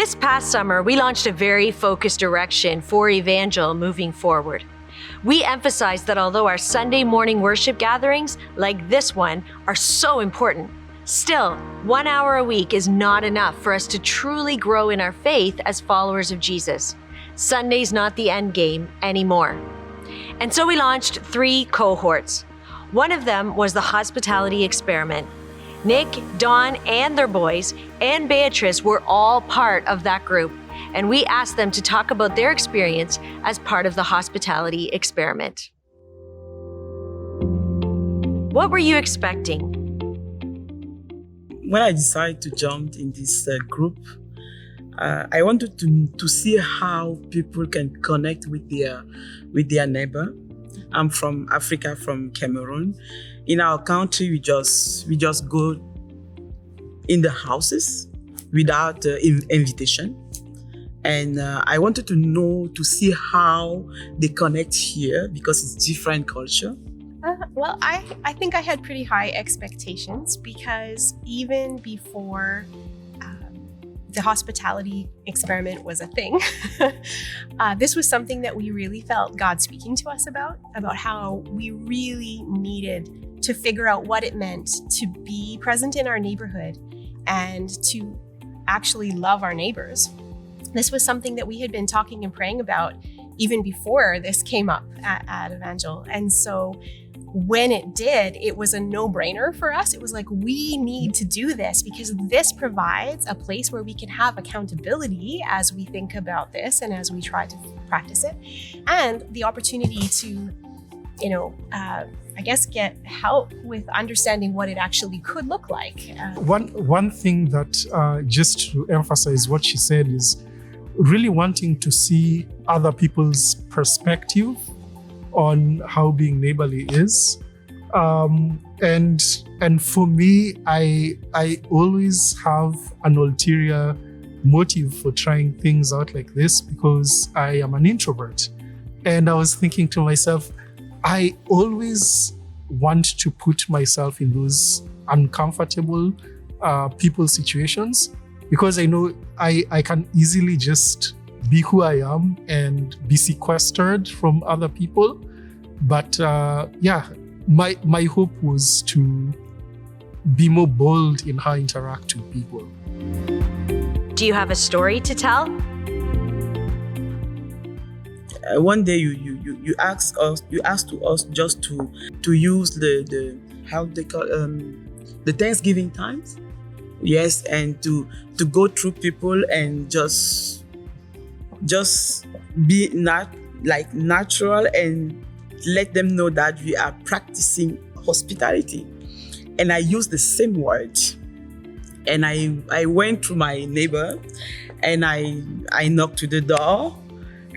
This past summer, we launched a very focused direction for Evangel moving forward. We emphasized that although our Sunday morning worship gatherings, like this one, are so important, still, 1 hour a week is not enough for us to truly grow in our faith as followers of Jesus. Sunday's not the end game anymore. And so we launched 3 cohorts. One of them was the hospitality experiment. Nick, Dawn, and their boys, and Beatrice were all part of that group, and we asked them to talk about their experience as part of the hospitality experiment. What were you expecting? When I decided to jump in this group, I wanted to see how people can connect with their neighbor. I'm from Africa, from Cameroon. In our country, we just go in the houses without invitation. And I wanted to see how they connect here because it's different culture. Well, I think I had pretty high expectations because even before the hospitality experiment was a thing, this was something that we really felt God speaking to us about how we really needed to figure out what it meant to be present in our neighborhood and to actually love our neighbors. This was something that we had been talking and praying about even before this came up at Evangel. And so when it did, it was a no-brainer for us. It was like, we need to do this because this provides a place where we can have accountability as we think about this and as we try to practice it, and the opportunity to, I guess, get help with understanding what it actually could look like. One thing that, just to emphasize what she said, is really wanting to see other people's perspective on how being neighborly is. And for me, I always have an ulterior motive for trying things out like this because I am an introvert. And I was thinking to myself, I always want to put myself in those uncomfortable people situations because I know I can easily just be who I am and be sequestered from other people. But my hope was to be more bold in how I interact with people. Do you have a story to tell? One day you asked us just to use the how they call the Thanksgiving times, yes, and to go through people and just be natural and let them know that we are practicing hospitality. And I used the same word. And I went to my neighbor and I knocked to the door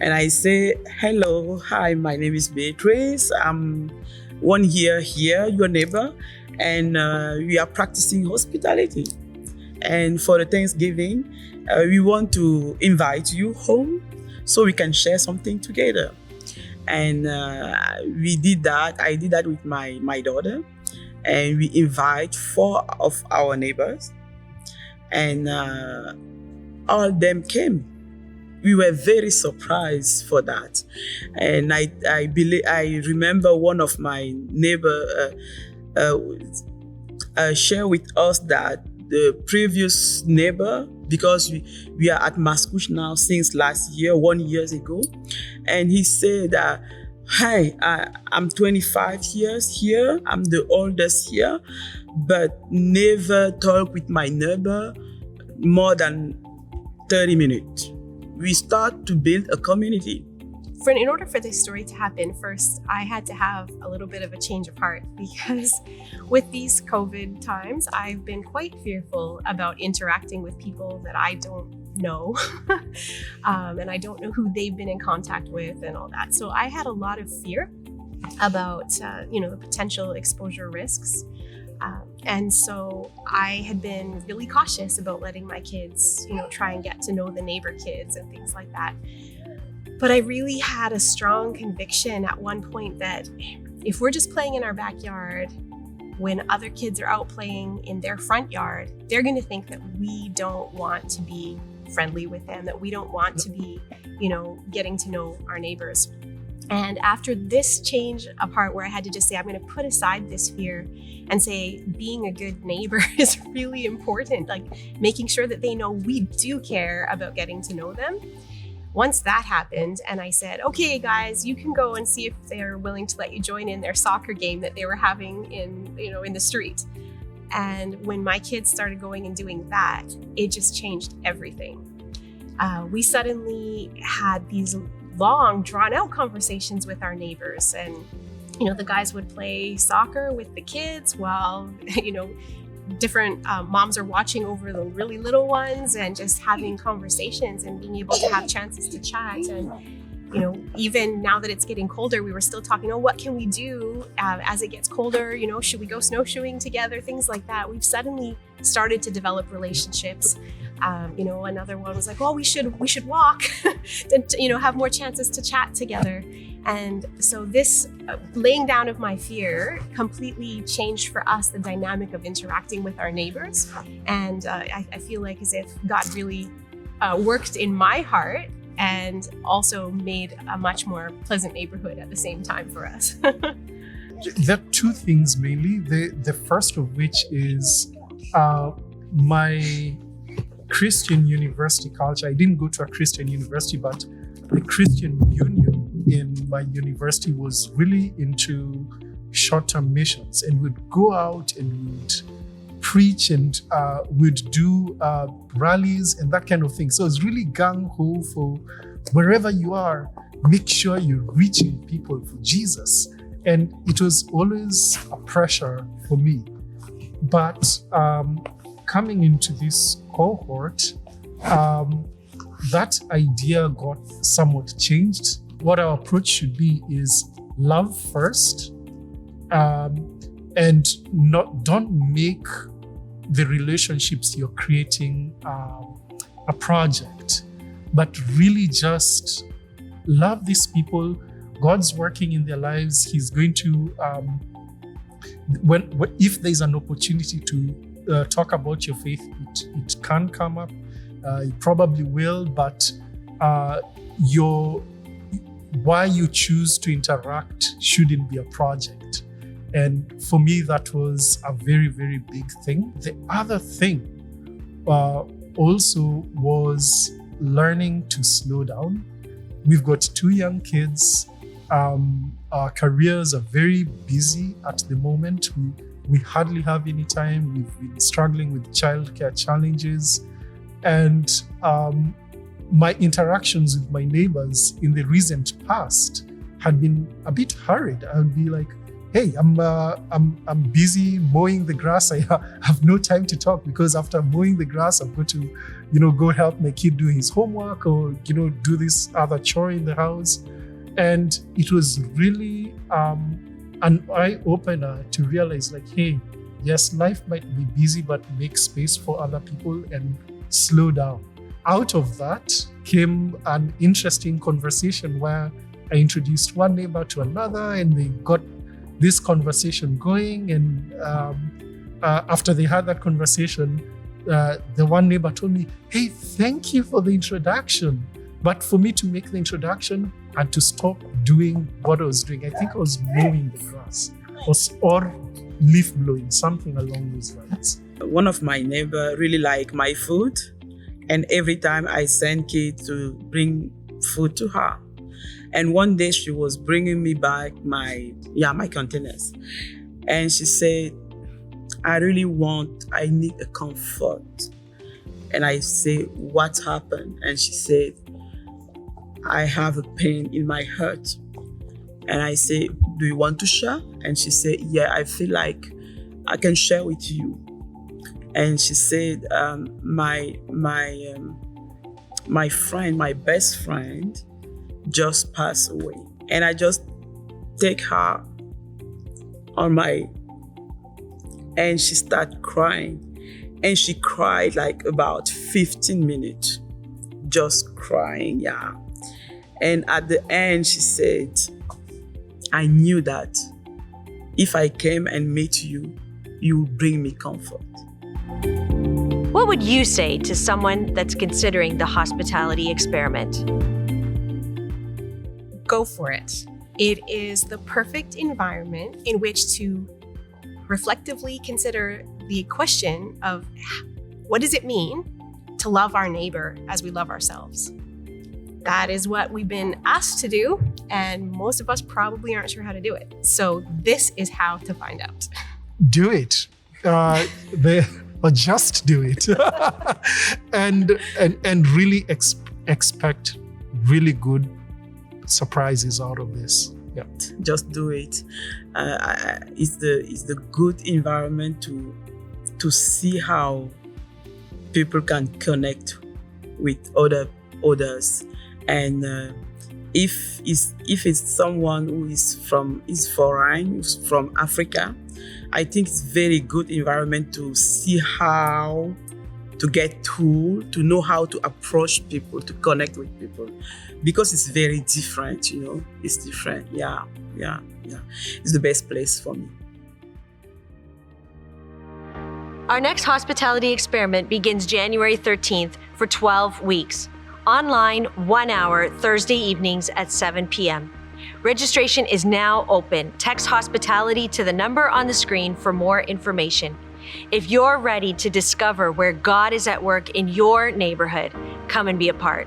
and I say, hello, hi, my name is Beatrice. I'm 1 year here, your neighbor, and we are practicing hospitality. And for the Thanksgiving, we want to invite you home so we can share something together. And we did that. I did that with my daughter. And we invite 4 of our neighbors. And all of them came. We were very surprised for that. And I remember one of my neighbor shared with us that the previous neighbor, because we are at Mascouche now since last year, 1 year ago, and he said, hi, I'm 25 years here, I'm the oldest here, but never talk with my neighbor more than 30 minutes. We start to build a community. In order for this story to happen, first, I had to have a little bit of a change of heart because with these COVID times, I've been quite fearful about interacting with people that I don't know and I don't know who they've been in contact with and all that. So I had a lot of fear about, the potential exposure risks. And so I had been really cautious about letting my kids, try and get to know the neighbor kids and things like that. But I really had a strong conviction at one point that if we're just playing in our backyard when other kids are out playing in their front yard, they're going to think that we don't want to be friendly with them, that we don't want to be, getting to know our neighbors. And after this change apart, where I had to just say, I'm going to put aside this fear and say, being a good neighbor is really important, like making sure that they know we do care about getting to know them. Once that happened, and I said, okay, guys, you can go and see if they're willing to let you join in their soccer game that they were having in the street. And when my kids started going and doing that, it just changed everything. We suddenly had these long, drawn-out conversations with our neighbors, and the guys would play soccer with the kids while different moms are watching over the really little ones, and just having conversations and being able to have chances to chat. And even now that it's getting colder, we were still talking, what can we do as it gets colder? Should we go snowshoeing together? Things like that. We've suddenly started to develop relationships. Another one was like, we should walk and have more chances to chat together. And so this laying down of my fear completely changed for us the dynamic of interacting with our neighbors. And I feel like as if God really worked in my heart and also made a much more pleasant neighborhood at the same time for us. There are two things mainly. The first of which is my Christian university culture. I didn't go to a Christian university, but the Christian Union in my university was really into short-term missions, and would go out and would preach and would do rallies and that kind of thing. So it's really gung-ho for wherever you are, make sure you're reaching people for Jesus. And it was always a pressure for me. But coming into this cohort, that idea got somewhat changed. What our approach should be is love first, and don't make the relationships you're creating a project, but really just love these people. God's working in their lives. He's going to, if there's an opportunity to talk about your faith, it can come up. It probably will, but why you choose to interact shouldn't be a project. And for me, that was a very, very big thing. The other thing also was learning to slow down. We've got 2 young kids. Our careers are very busy at the moment. We hardly have any time. We've been struggling with childcare challenges. And my interactions with my neighbors in the recent past had been a bit hurried. I would be like, hey, I'm busy mowing the grass. I have no time to talk, because after mowing the grass, I've got to, go help my kid do his homework, or, do this other chore in the house. And it was really an eye-opener to realize, like, hey, yes, life might be busy, but make space for other people and slow down. Out of that came an interesting conversation where I introduced one neighbor to another, and they got this conversation going. And after they had that conversation, the one neighbor told me, hey, thank you for the introduction. But for me to make the introduction and to stop doing what I was doing, I think I was mowing the grass or leaf blowing, something along those lines. One of my neighbor really like my food, and every time I send kids to bring food to her. And one day she was bringing me back my containers, and she said, I need a comfort. And I say, what happened? And she said, I have a pain in my heart. And I say, do you want to share? And she said, yeah, I feel like I can share with you. And she said, my friend, my best friend, just passed away. And I just take her and she started crying. And she cried like about 15 minutes, just crying, yeah. And at the end, she said, I knew that if I came and met you, you would bring me comfort. What would you say to someone that's considering the hospitality experiment? Go for it. It is the perfect environment in which to reflectively consider the question of what does it mean to love our neighbor as we love ourselves? That is what we've been asked to do, and most of us probably aren't sure how to do it. So this is how to find out. Do it. Or just do it. and really expect really good surprises out of this. Yeah. Just do it. It's the good environment to see how people can connect with others, and if it's someone who is foreign, who's from Africa, I think it's very good environment to see how to get tool, to know how to approach people, to connect with people, because it's very different, it's different. Yeah. It's the best place for me. Our next hospitality experiment begins January 13th for 12 weeks. Online, 1 hour, Thursday evenings at 7 p.m. Registration is now open. Text hospitality to the number on the screen for more information. If you're ready to discover where God is at work in your neighborhood, come and be a part.